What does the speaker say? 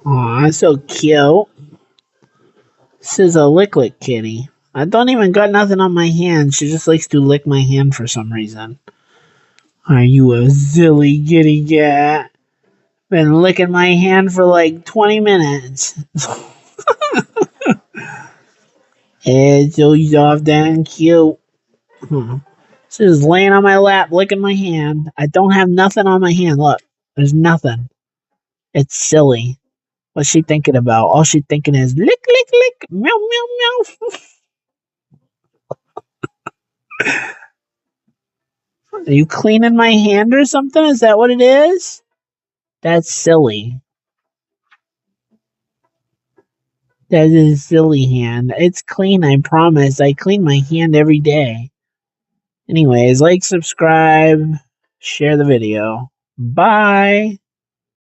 Aw, so cute. This is a lick kitty. I don't even got nothing on my hand. She just likes to lick my hand for some reason. Are you a silly kitty cat? Been licking my hand for like 20 minutes. It's so soft and cute. Hmm. She's laying on my lap, licking my hand. I don't have nothing on my hand. Look, there's nothing. It's silly. What's she thinking about? All she's thinking is lick, lick, lick, meow, meow, meow. Are you cleaning my hand or something? Is that what it is? That's silly. That is a silly hand. It's clean, I promise. I clean my hand every day. Anyways, like, subscribe, share the video. Bye.